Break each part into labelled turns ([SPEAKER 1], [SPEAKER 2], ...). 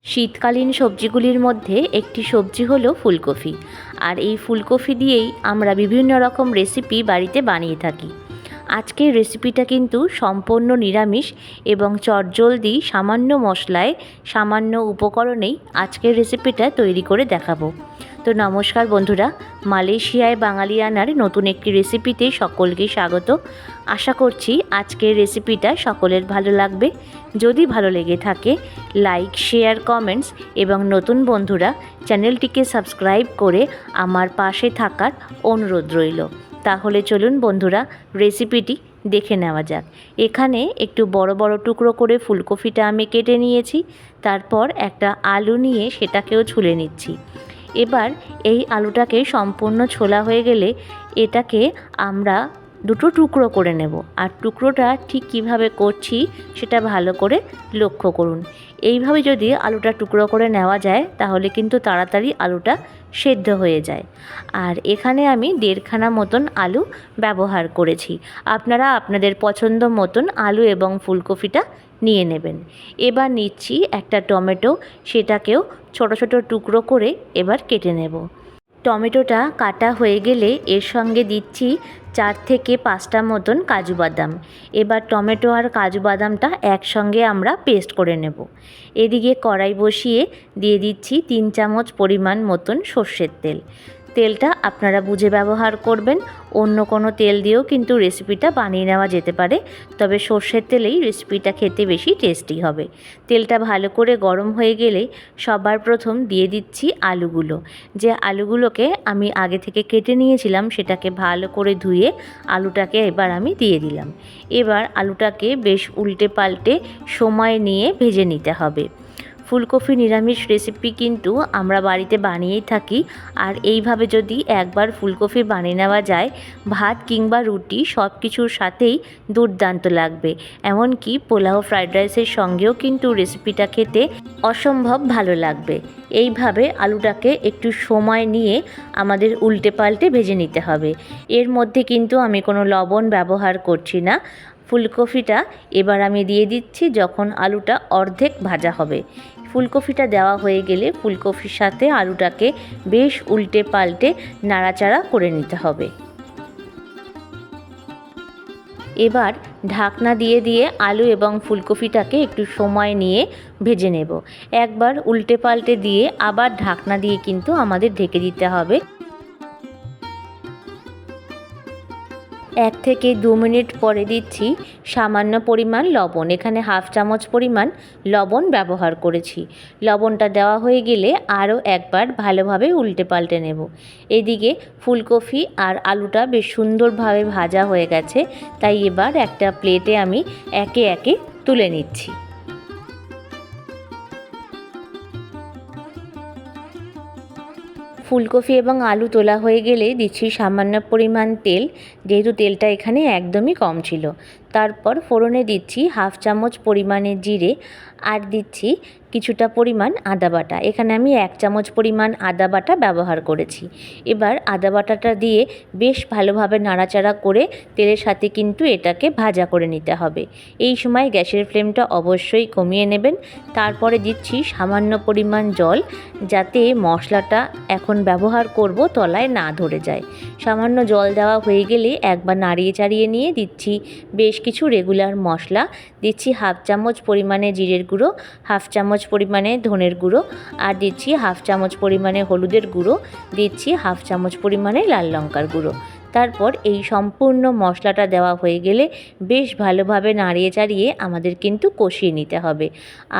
[SPEAKER 1] শীতকালীন সবজিগুলির মধ্যে একটি সবজি হলো ফুলকপি। আর এই ফুলকপি দিয়েই আমরা বিভিন্ন রকম রেসিপি বাড়িতে বানিয়ে থাকি। আজকের রেসিপিটা কিন্তু সম্পূর্ণ নিরামিষ এবং চটজলদি সামান্য মশলায় সামান্য উপকরণেই আজকের রেসিপিটা তৈরি করে দেখাবো। তো নমস্কার বন্ধুরা, মালয়েশিয়ায় বাঙালিয়ানার নতুন একটি রেসিপিতে সকলকে স্বাগত। আশা করছি আজকের রেসিপিটা সকলের ভালো লাগবে। যদি ভালো লেগে থাকে লাইক, শেয়ার, কমেন্টস এবং নতুন বন্ধুরা চ্যানেলটিকে সাবস্ক্রাইব করে আমার পাশে থাকার অনুরোধ রইল। তাহলে চলুন বন্ধুরা রেসিপিটি দেখে নেওয়া যাক। এখানে একটু বড় বড় টুকরো করে ফুলকপিটা আমি কেটে নিয়েছি। তারপর একটা আলু নিয়ে সেটাকেও ছুলে নিচ্ছি। এবার এই আলুটাকে সম্পূর্ণ ছোলা হয়ে গেলে এটাকে আমরা দুটো টুকরো করে নেব। আর টুকরোটা ঠিক কিভাবে করছি সেটা ভালো করে লক্ষ্য করুন। এইভাবে যদি আলুটা টুকরো করে নেওয়া যায় তাহলে কিন্তু তাড়াতাড়ি আলুটা সেদ্ধ হয়ে যায়। আর এখানে আমি 1.5 খানা মতন আলু ব্যবহার করেছি। আপনারা আপনাদের পছন্দ মতন আলু এবং ফুলকপিটা নিয়ে নেবেন। এবার নিচ্ছি একটা টমেটো, সেটাকেও ছোট ছোট টুকরো করে এবার কেটে নেব। টমেটোটা কাটা হয়ে গেলে এর সঙ্গে দিচ্ছি 4 থেকে 5টা মতন কাজু বাদাম। এবার টমেটো আর কাজু বাদামটা একসঙ্গে আমরা পেস্ট করে নেব। এদিকে কড়াই বসিয়ে দিয়ে দিচ্ছি 3 চামচ পরিমাণ মতন সর্ষের তেল। তেলটা আপনারা বুঝে ব্যবহার করবেন। অন্য কোনো তেল দিয়েও কিন্তু রেসিপিটা বানিয়ে নেওয়া যেতে পারে, তবে সর্ষের তেলেই রেসিপিটা খেতে বেশি টেস্টি হবে। তেলটা ভালো করে গরম হয়ে গেলে সবার প্রথম দিয়ে দিচ্ছি আলুগুলো। যে আলুগুলোকে আমি আগে থেকে কেটে নিয়েছিলাম সেটাকে ভালো করে ধুয়ে আলুটাকে এবার আমি দিয়ে দিলাম। এবার আলুটাকে বেশ উল্টে পাল্টে সময় নিয়ে ভেজে নিতে হবে। ফুলকপি নিরামিষ রেসিপি কিন্তু আমরা বাড়িতে বানিয়েই থাকি। আর এইভাবে যদি একবার ফুলকপি বানিয়ে নেওয়া যায় ভাত কিংবা রুটি সব কিছুর সাথেই দুর্দান্ত লাগবে। এমনকি পোলাও, ফ্রাইড রাইসের সঙ্গেও কিন্তু রেসিপিটা খেতে অসম্ভব ভালো লাগবে। এইভাবে আলুটাকে একটু সময় নিয়ে আমাদের উল্টে পাল্টে ভেজে নিতে হবে। এর মধ্যে কিন্তু আমি কোনো লবণ ব্যবহার করছি না। ফুলকপিটা এবার আমি দিয়ে দিচ্ছি যখন আলুটা অর্ধেক ভাজা হবে। ফুলকপিটা দেওয়া হয়ে গেলে ফুলকপির সাথে আলুটাকে বেশ উল্টে পাল্টে নাড়াচাড়া করে নিতে হবে। এবার ঢাকনা দিয়ে দিয়ে আলু এবং ফুলকপিটাকে একটু সময় নিয়ে ভেজে নেব। একবার উল্টে পাল্টে দিয়ে আবার ঢাকনা দিয়ে কিন্তু আমাদের ঢেকে দিতে হবে। 1 থেকে 2 মিনিট পরে দিচ্ছি সামান্য পরিমাণ লবণ। এখানে 1/2 চামচ পরিমাণ লবণ ব্যবহার করেছি। লবণটা দেওয়া হয়ে গেলে আরও একবার ভালোভাবে উল্টে পাল্টে নেব। এদিকে ফুলকপি আর আলুটা বেশ সুন্দরভাবে ভাজা হয়ে গেছে, তাই এবার একটা প্লেটে আমি একে একে তুলে নিচ্ছি। ফুলকপি এবং আলু তোলা হয়ে গেলে দিচ্ছি সামান্য পরিমাণ তেল, যেহেতু তেলটা এখানে একদমই কম ছিল। তারপর ফোড়নে দিচ্ছি 1/2 চামচ পরিমাণে জিরে আর দিচ্ছি কিছুটা পরিমাণ আদা বাটা। এখানে আমি 1 চামচ পরিমাণ আদা বাটা ব্যবহার করেছি। এবার আদা বাটাটা দিয়ে বেশ ভালোভাবে নাড়াচাড়া করে তেলের সাথে কিন্তু এটাকে ভাজা করে নিতে হবে। এই সময় গ্যাসের ফ্লেমটা অবশ্যই কমিয়ে নেবেন। তারপরে দিচ্ছি সামান্য পরিমাণ জল, যাতে মশলাটা এখন ব্যবহার করব তলায় না ধরে যায়। সামান্য জল দেওয়া হয়ে গেলে একবার নাড়িয়ে চাড়িয়ে নিয়ে দিচ্ছি বেশ কিছু রেগুলার মশলা। দিচ্ছি 1/2 চামচ পরিমাণে জিরের গুঁড়ো, 1/2 চামচ পরিমাণে ধনের গুঁড়ো আর দিচ্ছি 1/2 চামচ পরিমাণে হলুদের গুঁড়ো, দিচ্ছি 1/2 চামচ পরিমাণে লাল লঙ্কার গুঁড়ো। তারপর এই সম্পূর্ণ মশলাটা দেওয়া হয়ে গেলে বেশ ভালোভাবে নাড়িয়ে চাড়িয়ে আমাদের কিন্তু কষিয়ে নিতে হবে।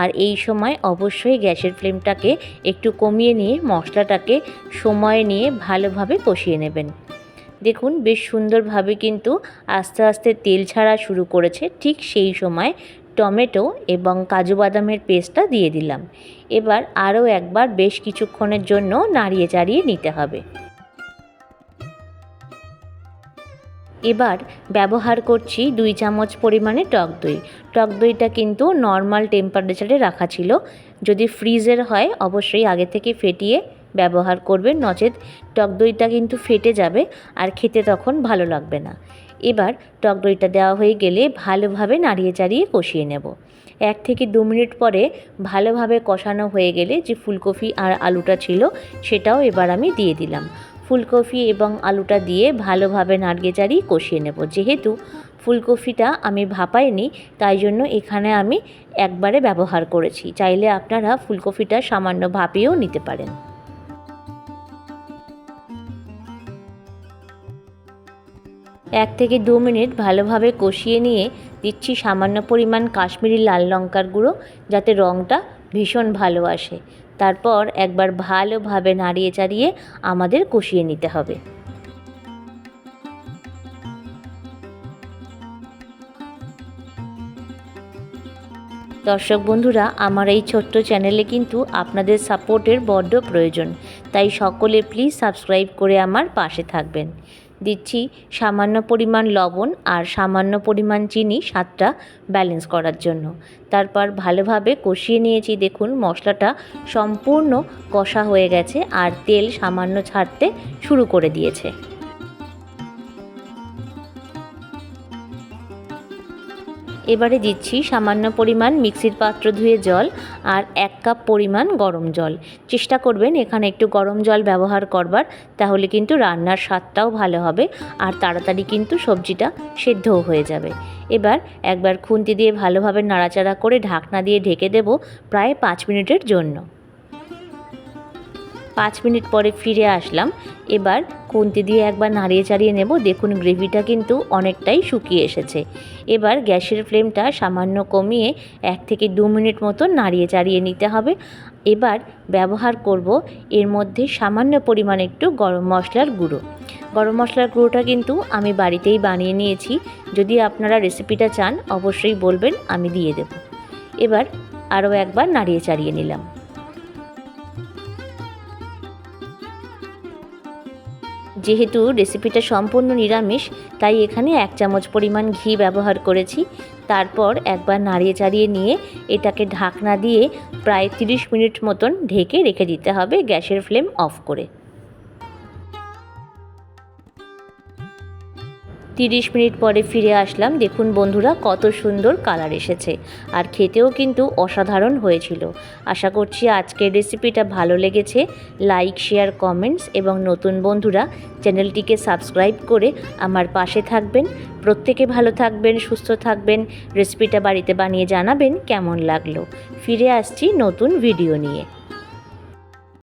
[SPEAKER 1] আর এই সময় অবশ্যই গ্যাসের ফ্লেমটাকে একটু কমিয়ে নিয়ে মশলাটাকে সময় নিয়ে ভালোভাবে কষিয়ে নেবেন। দেখুন বেশ সুন্দরভাবে কিন্তু আস্তে আস্তে তেল ছাড়া শুরু করেছে। ঠিক সেই সময় টমেটো এবং কাজু বাদামের পেস্টটা দিয়ে দিলাম। এবার আরও একবার বেশ কিছুক্ষণের জন্য নাড়িয়ে চাড়িয়ে নিতে হবে। এবার ব্যবহার করছি 2 চামচ পরিমাণে টক দই। টক দইটা কিন্তু নর্মাল টেম্পারেচারে রাখা ছিল। যদি ফ্রিজের হয় অবশ্যই আগে থেকে ফেটিয়ে ব্যবহার করবেন, নচেত টক দইটা কিন্তু ফেটে যাবে আর খেতে তখন ভালো লাগবে না। এবার টক দইটা দেওয়া হয়ে গেলে ভালোভাবে নাড়িয়ে চাড়িয়ে কষিয়ে নেব। 1 থেকে 2 মিনিট পরে ভালোভাবে কষানো হয়ে গেলে যে ফুলকপি আর আলুটা ছিল সেটাও এবার আমি দিয়ে দিলাম। ফুলকপি এবং আলুটা দিয়ে ভালোভাবে নাড়িয়ে কষিয়ে নেব। যেহেতু ফুলকপিটা আমি ভাপাইনি, তাই জন্য এখানে আমি একবারে ব্যবহার করেছি। চাইলে আপনারা ফুলকপিটা সামান্য ভাপিয়েও নিতে পারেন। 1 থেকে 2 মিনিট ভালোভাবে কষিয়ে নিয়ে দিচ্ছি সামান্য পরিমাণ কাশ্মীরি লাল লঙ্কার গুঁড়ো, যাতে রঙটা ভীষণ ভালো আসে। তারপর একবার ভালোভাবে নাড়িয়ে আমাদের কষিয়ে নিতে হবে। দর্শক বন্ধুরা, আমার এই ছোট্ট চ্যানেলে কিন্তু আপনাদের সাপোর্টের বড্ড প্রয়োজন, তাই সকলে প্লিজ সাবস্ক্রাইব করে আমার পাশে থাকবেন। দিচ্ছি সামান্য পরিমাণ লবণ আর সামান্য পরিমাণ চিনি স্বাদটা ব্যালেন্স করার জন্য। তারপর ভালোভাবে কষিয়ে নিয়েছি। দেখুন মশলাটা সম্পূর্ণ কষা হয়ে গেছে আর তেল সামান্য ছাড়তে শুরু করে দিয়েছে। এবারে দিচ্ছি সামান্য পরিমাণ মিক্সির পাত্র ধুয়ে জল আর 1 কাপ পরিমাণ গরম জল। চেষ্টা করবেন এখানে একটু গরম জল ব্যবহার করবার, তাহলে কিন্তু রান্নার স্বাদটাও ভালো হবে আর তাড়াতাড়ি কিন্তু সবজিটা সেদ্ধও হয়ে যাবে। এবার একবার খুন্তি দিয়ে ভালোভাবে নাড়াচাড়া করে ঢাকনা দিয়ে ঢেকে দেব প্রায় 5 মিনিটের জন্য। 5 মিনিট পরে ফিরে আসলাম। এবার খুন্তি দিয়ে একবার নাড়িয়ে নেব। দেখুন গ্রেভিটা কিন্তু অনেকটাই শুকিয়ে এসেছে। এবার গ্যাসের ফ্লেমটা সামান্য কমিয়ে 1 থেকে 2 মিনিট মতো নাড়িয়ে নিতে হবে। এবার ব্যবহার করব এর মধ্যে সামান্য পরিমাণ একটু গরম মশলার গুঁড়ো। গরম মশলার গুঁড়োটা কিন্তু আমি বাড়িতেই বানিয়ে নিয়েছি। যদি আপনারা রেসিপিটা চান অবশ্যই বলবেন, আমি দিয়ে দেব। এবার আরও একবার নাড়িয়ে নিলাম। যেহেতু রেসিপিটা সম্পূর্ণ নিরামিষ, তাই এখানে 1 চামচ পরিমাণ ঘি ব্যবহার করেছি। তারপর একবার নাড়িয়ে নিয়ে এটাকে ঢাকনা দিয়ে প্রায় 30 মিনিট মতন ঢেকে রেখে দিতে হবে গ্যাসের ফ্লেম অফ করে। 30 মিনিট পরে ফিরে আসলাম। দেখুন বন্ধুরা কত সুন্দর কালার এসেছে আর খেতেও কিন্তু অসাধারণ হয়েছিল। আশা করছি আজকের রেসিপিটা ভালো লেগেছে। লাইক, শেয়ার, কমেন্টস এবং নতুন বন্ধুরা চ্যানেলটিকে সাবস্ক্রাইব করে আমার পাশে থাকবেন। প্রত্যেকে ভালো থাকবেন, সুস্থ থাকবেন। রেসিপিটা বাড়িতে বানিয়ে জানাবেন কেমন লাগলো। ফিরে আসছি নতুন ভিডিও নিয়ে।